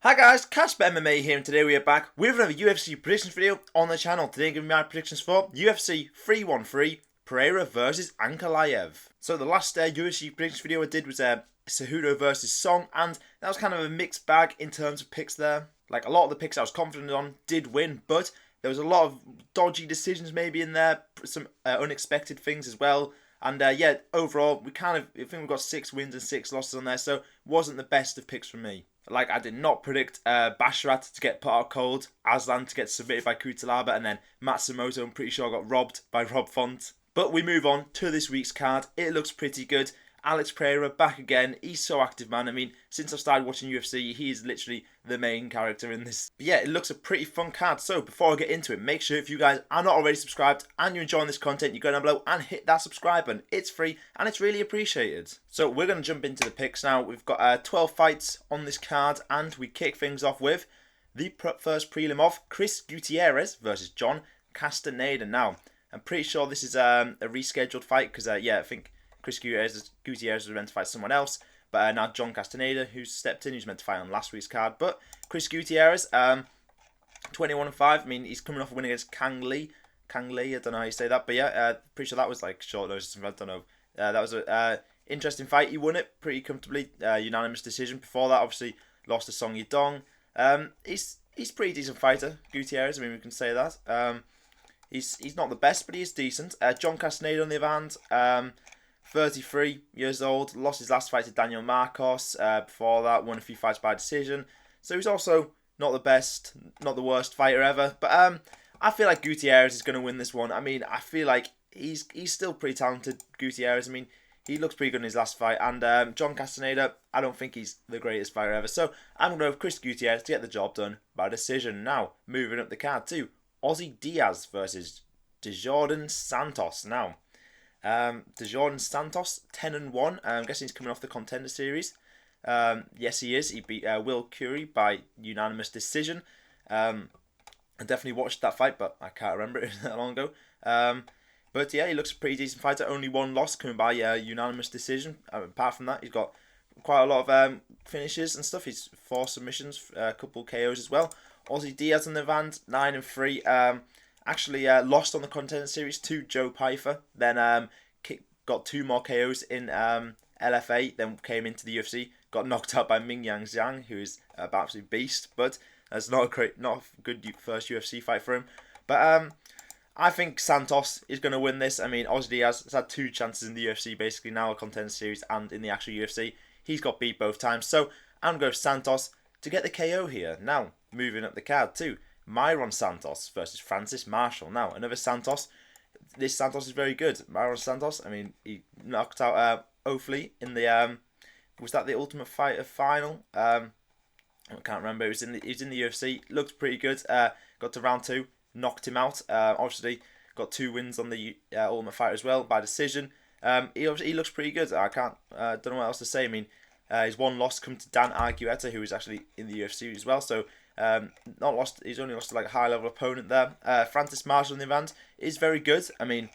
Hi guys, Casper MMA here, and today we are back with another UFC predictions video on the channel. Today I'm giving my predictions for UFC 313, Pereira versus Ankalaev. So the last UFC predictions video I did was Cejudo versus Song, and that was kind of a mixed bag in terms of picks there. Like, a lot of the picks I was confident on did win, but there was a lot of dodgy decisions maybe in there, some unexpected things as well. And yeah, overall, I think we've got 6 wins and 6 losses on there, so it wasn't the best of picks for me. Like, I did not predict Basharat to get put out cold, Aslan to get submitted by Kutalaba, and then Matsumoto, I'm pretty sure, got robbed by Rob Font. But we move on to this week's card. It looks pretty good. Alex Pereira back again. He's so active, man. I mean, since I started watching UFC, he's literally the main character in this. But yeah, it looks a pretty fun card. So before I get into it, make sure if you guys are not already subscribed and you're enjoying this content, you go down below and hit that subscribe button. It's free and it's really appreciated. So we're going to jump into the picks now. We've got 12 fights on this card, and we kick things off with the first prelim of Chris Gutierrez versus John Castaneda. Now, I'm pretty sure this is a rescheduled fight because, yeah, I think Chris Gutierrez was meant to fight someone else, but now John Castaneda, who's stepped in, who's meant to fight on last week's card. But Chris Gutierrez, 21-5. I mean, he's coming off a win against Kang Lee. I don't know how you say that, but yeah, pretty sure that was like short notice. I don't know. That was a interesting fight. He won it pretty comfortably, unanimous decision. Before that, obviously lost to Song Yadong. He's a pretty decent fighter, Gutierrez. I mean, we can say that. He's not the best, but he is decent. John Castaneda on the other hand. 33 years old, lost his last fight to Daniel Marcos. Before that, won a few fights by decision. So he's also not the best, not the worst fighter ever. But I feel like Gutierrez is going to win this one. I mean, I feel like he's still pretty talented, Gutierrez. I mean, he looks pretty good in his last fight. And John Castaneda, I don't think he's the greatest fighter ever. So I'm going to go with Chris Gutierrez to get the job done by decision. Now, moving up the card to Ozzy Diaz versus Desjardins Santos. Now, Desjardins Santos, 10-1. I'm guessing he's coming off the Contender Series. Yes, he is. He beat Will Curry by unanimous decision. I definitely watched that fight, but I can't remember it that long ago. But yeah, he looks a pretty decent fighter. Only one loss coming by unanimous decision. Apart from that, he's got quite a lot of finishes and stuff. He's 4 submissions, a couple KOs as well. Ozzy Diaz on the van, 9-3. Actually lost on the Contender Series to Joe Pyfer. Then got 2 more KOs in LFA. Then came into the UFC. Got knocked out by Ming Yang Zhang, who is an absolute beast. But that's not a good first UFC fight for him. But I think Santos is going to win this. I mean, Ozzy Diaz has had 2 chances in the UFC, basically now a Contender Series and in the actual UFC. He's got beat both times. So I'm going to go with Santos to get the KO here. Now, moving up the card too. Myron Santos versus Francis Marshall. Now, another Santos. This Santos is very good. Myron Santos, I mean, he knocked out Ofli in the, was that the Ultimate Fighter final? I can't remember. He was in the UFC. Looked pretty good. Got to round 2, knocked him out. Obviously, got 2 wins on the Ultimate Fighter as well by decision. He looks pretty good. I don't know what else to say. I mean, his one loss come to Dan Argueta, who is actually in the UFC as well. So, not lost. He's only lost to like a high level opponent there. Francis Marshall in the event is very good. I mean,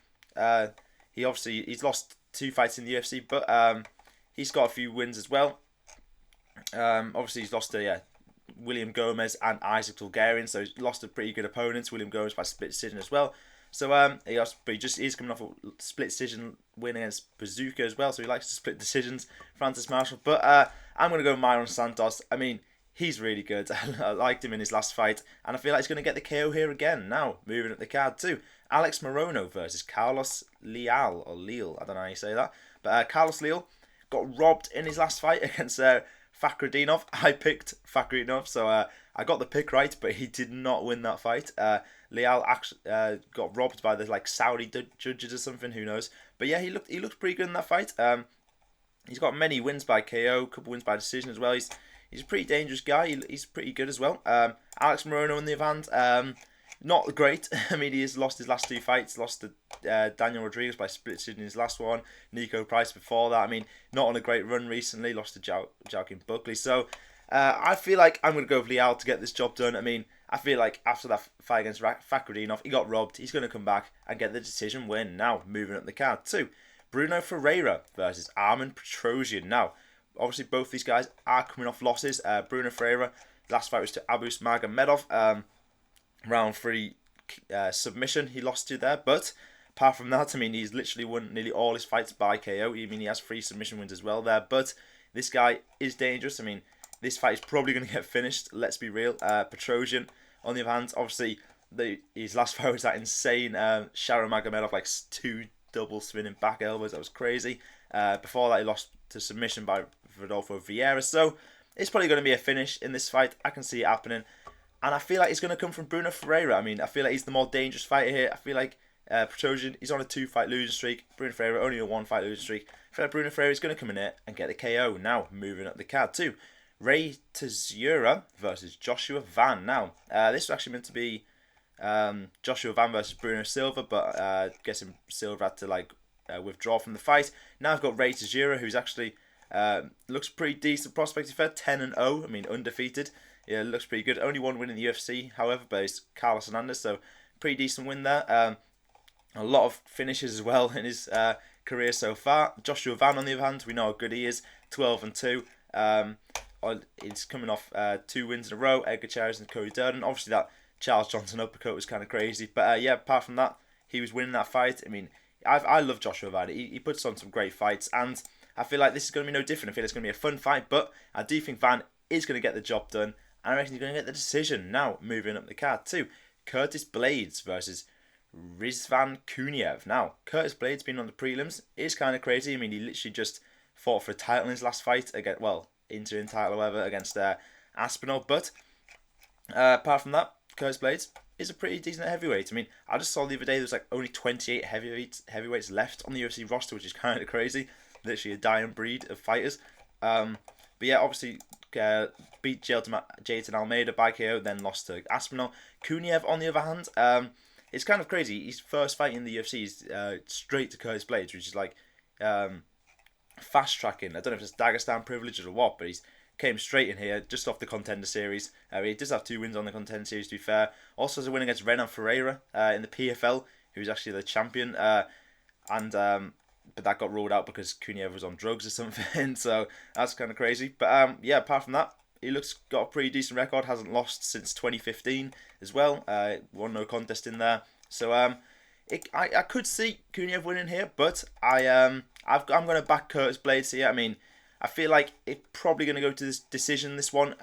he's lost 2 fights in the UFC, but he's got a few wins as well. Obviously he's lost to William Gomez and Isaac Tulgarian, so he's lost to pretty good opponents. William Gomez by split decision as well. So he's coming off a split decision win against Bazooka as well. So he likes to split decisions, Francis Marshall. But I'm gonna go Myron Santos. I mean, he's really good. I liked him in his last fight, and I feel like he's going to get the KO here again. Now, moving up the card too. Alex Morono versus Carlos Leal, or Leal, I don't know how you say that. But Carlos Leal got robbed in his last fight against Fakhretdinov. I picked Fakhretdinov, so I got the pick right, but he did not win that fight. Leal actually got robbed by the Saudi judges or something, who knows. But yeah, he looked pretty good in that fight. He's got many wins by KO, a couple wins by decision as well. He's a pretty dangerous guy. He's pretty good as well. Alex Morono in the event, not great. I mean, he has lost his last 2 fights. Lost to Daniel Rodriguez by split decision in his last one. Nico Price before that. I mean, not on a great run recently. Lost to Joaquin Buckley. So I feel like I'm going to go with Leal to get this job done. I mean, I feel like after that fight against Fakhretdinov, he got robbed. He's going to come back and get the decision win. Now, moving up the card too. Bruno Ferreira versus Armen Petrosyan. Now, obviously both these guys are coming off losses. Bruno Ferreira Last fight was to Magomed, round 3 submission he lost to there. But apart from that, I mean, he's literally won nearly all his fights by KO. I mean, he has 3 submission wins as well there. But this guy is dangerous. I mean, this fight is probably going to get finished. Let's be real. Petrosyan, on the other hand, obviously, his last fight was that insane Sharon Magomedov, like 2 double spinning back elbows. That was crazy. Before that, he lost to submission by Rodolfo Vieira. So it's probably going to be a finish in this fight. I can see it happening. And I feel like it's going to come from Bruno Ferreira. I mean, I feel like he's the more dangerous fighter here. I feel like Petrosyan, he's on a 2-fight losing streak. Bruno Ferreira only a 1-fight losing streak. I feel like Bruno Ferreira is going to come in here and get the KO. Now, moving up the card too. Ray Tsuruya versus Joshua Van. Now, this was actually meant to be Joshua Van versus Bruno Silva, but guessing Silva had to withdraw from the fight. Now I've got Ray Tsuruya, who's actually looks pretty decent prospect. He's 10-0. I mean, undefeated. Yeah, looks pretty good. Only 1 win in the UFC, however, but it's Carlos Hernandez, so pretty decent win there. A lot of finishes as well in his career so far. Joshua Van, on the other hand, we know how good he is. 12-2. He's coming off 2 wins in a row. Gutierrez and Cody Durden. Obviously, that Charles Johnson uppercut was kind of crazy, but yeah, apart from that, he was winning that fight. I mean, I love Joshua Van. He puts on some great fights, and I feel like this is going to be no different. I feel it's going to be a fun fight, but I do think Van is going to get the job done. And I reckon he's going to get the decision. Now, moving up the card too. Curtis Blaydes versus Rizvan Kuniev. Now, Curtis Blaydes being on the prelims is kind of crazy. I mean, he literally just fought for a title in his last fight, against, well, interim title or whatever, against Aspinall. But apart from that, Curtis Blaydes is a pretty decent heavyweight. I mean, I just saw the other day there was like only 28 heavyweights left on the UFC roster, which is kind of crazy. Literally a dying breed of fighters. But yeah, obviously beat Jailton Almeida by KO, then lost to Aspinall. Kuniev, on the other hand, it's kind of crazy. His first fight in the UFC is straight to Curtis Blaydes, which is like fast tracking. I don't know if it's Dagestan privilege or what, but he's came straight in here just off the Contender Series. He does have 2 wins on the Contender Series, to be fair. Also has a win against Renan Ferreira in the PFL, who's actually the champion. But that got ruled out because Kuniev was on drugs or something, so that's kind of crazy. But yeah, apart from that, he got a pretty decent record. Hasn't lost since 2015 as well. Won no contest in there. So I could see Kuniev winning here, but I'm going to back Curtis Blaydes here. I mean, I feel like it's probably going to go to this decision, this one.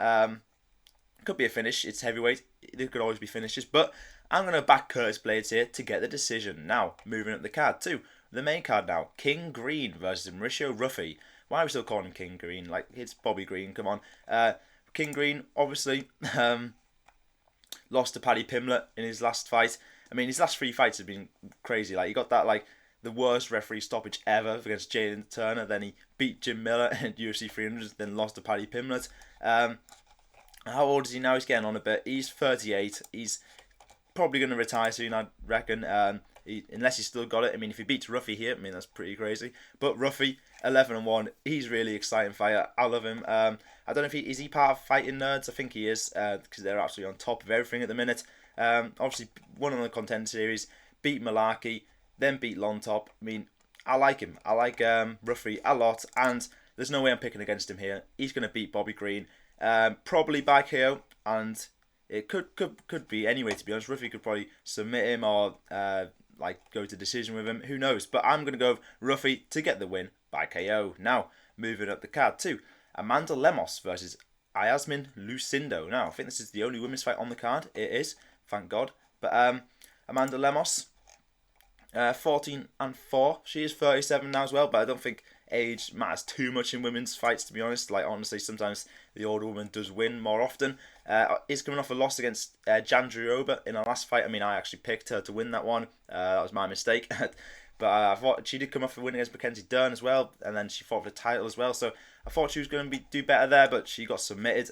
Could be a finish. It's heavyweight. There could always be finishes, but I'm going to back Curtis Blaydes here to get the decision. Now, moving up the card too. The main card now, King Green versus Mauricio Ruffy. Why are we still calling him King Green? Like, it's Bobby Green, come on. King Green, obviously, lost to Paddy Pimblett in his last fight. I mean, his last 3 fights have been crazy. Like, he got that, like, the worst referee stoppage ever against Jalen Turner. Then he beat Jim Miller at UFC 300, then lost to Paddy Pimblett. How old is he now? He's getting on a bit. He's 38. He's probably going to retire soon, I reckon. Unless he's still got it. I mean, if he beats Ruffy here, I mean, that's pretty crazy. But Ruffy, 11-1, he's really exciting fighter. I love him. I don't know if is he part of Fighting Nerds? I think he is, because they're absolutely on top of everything at the minute. Obviously, won on the Contender Series, beat Malarkey, then beat Lontop. I mean, I like him. I like Ruffy a lot, and there's no way I'm picking against him here. He's going to beat Bobby Green, probably by KO, and it could be anyway, to be honest. Ruffy could probably submit him or go to decision with him. Who knows? But I'm going to go Ruffy to get the win by KO. Now, moving up the card too. Amanda Lemos versus Yasmin Lucindo. Now, I think this is the only women's fight on the card. It is. Thank God. But Amanda Lemos, 14-4. She is 37 now as well, but I don't think age matters too much in women's fights, to be honest. Like, honestly, sometimes the older woman does win more often. Is coming off a loss against Jandrioba in her last fight. I mean, I actually picked her to win that one. That was my mistake. But I thought she did come off a win against Mackenzie Dern as well, and then she fought for the title as well. So I thought she was going to do better there, but she got submitted.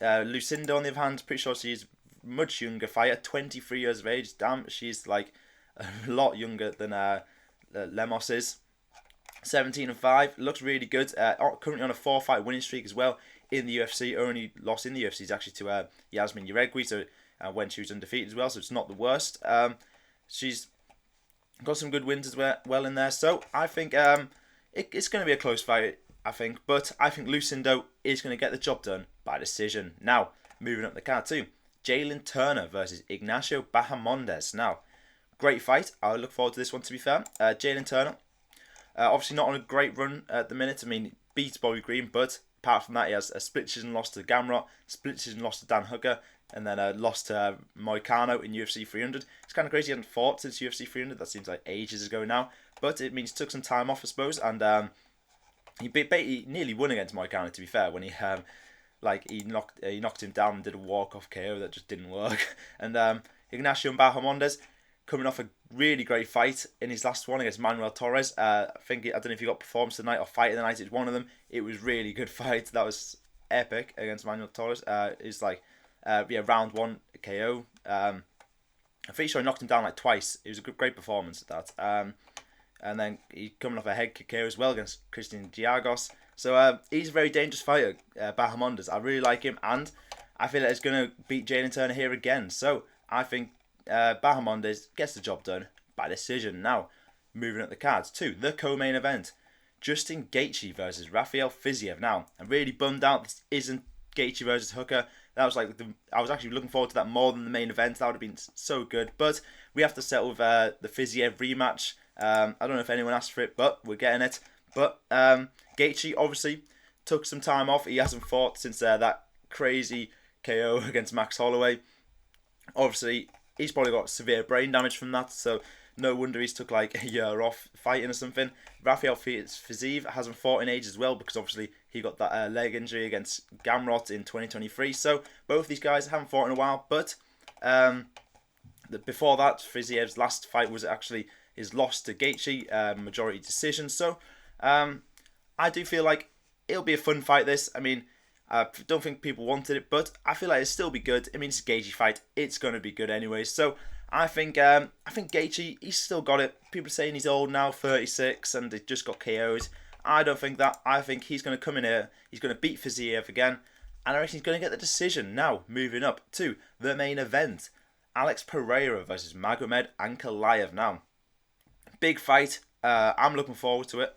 Lucindo, on the other hand, pretty sure she's a much younger fighter, 23 years of age. Damn, she's like a lot younger than Lemos is. 17-5, looks really good. Currently on a 4-fight winning streak as well in the UFC. Only loss in the UFC is actually to Yasmin Yaregui, so when she was undefeated as well, so it's not the worst. She's got some good wins as well in there, so I think it's going to be a close fight, I think, but I think Lucindo is going to get the job done by decision. Now, moving up the card too. Jalen Turner versus Ignacio Bahamondes. Now, great fight. I look forward to this one, to be fair. Jalen Turner, obviously not on a great run at the minute. I mean, he beats Bobby Green, but apart from that, he has a split decision loss to Gamrot, split decision loss to Dan Hooker, and then a loss to Moicano in UFC 300. It's kind of crazy he hasn't fought since UFC 300. That seems like ages ago now. But it means he took some time off, I suppose. And he nearly won against Moicano, to be fair, when he knocked him down and did a walk-off KO that just didn't work. And Ignacio Bahamondes coming off a really great fight in his last one against Manuel Torres. I don't know if he got performance tonight or fight of the night. It's one of them. It was really good fight. That was epic against Manuel Torres. It's like round 1 KO. I'm pretty sure he knocked him down like twice. It was a great performance at that. And then he's coming off a head kick KO as well against Christian Giagos. So he's a very dangerous fighter, Bahamondes. I really like him, and I feel like he's going to beat Jalen Turner here again. So I think Bahamondes gets the job done by decision. Now, moving up the cards to the co-main event. Justin Gaethje versus Rafael Fiziev. Now, I'm really bummed out this isn't Gaethje versus Hooker. That was like I was actually looking forward to that more than the main event. That would have been so good. But we have to settle with the Fiziev rematch. I don't know if anyone asked for it, but we're getting it. But Gaethje obviously took some time off. He hasn't fought since that crazy KO against Max Holloway. Obviously, he's probably got severe brain damage from that, so no wonder he's took like a year off fighting or something. Rafael Fiziev hasn't fought in ages as well, because obviously he got that leg injury against Gamrot in 2023. So both these guys haven't fought in a while, but before that, Fiziev's last fight was actually his loss to Gaethje, majority decision. So I do feel like it'll be a fun fight, this. I mean, I don't think people wanted it, but I feel like it'll still be good. I mean, it's a Gaethje fight. It's going to be good anyway. So I think Gaethje, he's still got it. People are saying he's old now, 36, and he just got KO'd. I don't think that. I think he's going to come in here. He's going to beat Fiziev again, and I reckon he's going to get the decision. Now, moving up to the main event. Alex Pereira versus Magomed Ankalaev. Now, big fight. I'm looking forward to it.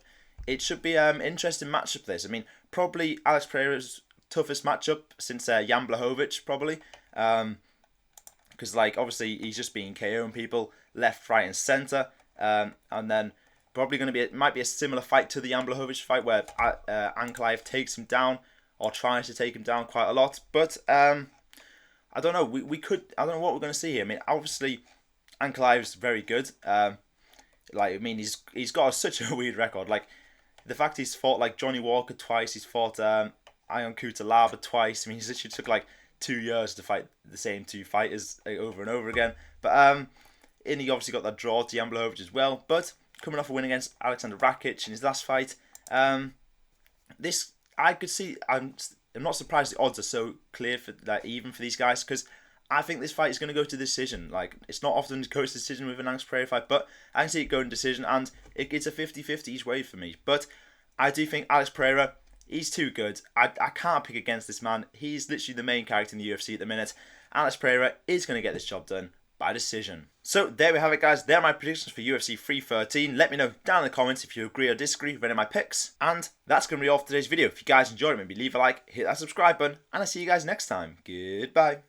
It should be an interesting matchup, this. I mean, probably Alex Pereira's toughest matchup since Jan Blachowicz, probably. Because, like, obviously, he's just been KOing people left, right, and centre. And then probably going to be, it might be a similar fight to the Jan Blachowicz fight, where Ankalaev takes him down, or tries to take him down quite a lot. But I don't know. I don't know what we're going to see here. I mean, obviously, Ankalaev's very good. He's got such a weird record. Like, the fact he's fought like Johnny Walker twice, he's fought Ion Cutelaba twice. I mean, he's literally took like 2 years to fight the same two fighters over and over again. But and he obviously got that draw to Jan Blachowicz as well. But coming off a win against Alexander Rakic in his last fight, this I could see. I'm not surprised the odds are so clear for that, even for these guys, because I think this fight is going to go to decision. Like, it's not often it goes to decision with an Alex Pereira fight, but I can see it going to decision, and it's a 50-50 each way for me. But I do think Alex Pereira, he's too good. I can't pick against this man. He's literally the main character in the UFC at the minute. Alex Pereira is going to get this job done by decision. So there we have it, guys. There are my predictions for UFC 313. Let me know down in the comments if you agree or disagree with any of my picks. And that's going to be all for today's video. If you guys enjoyed it, maybe leave a like, hit that subscribe button, and I'll see you guys next time. Goodbye.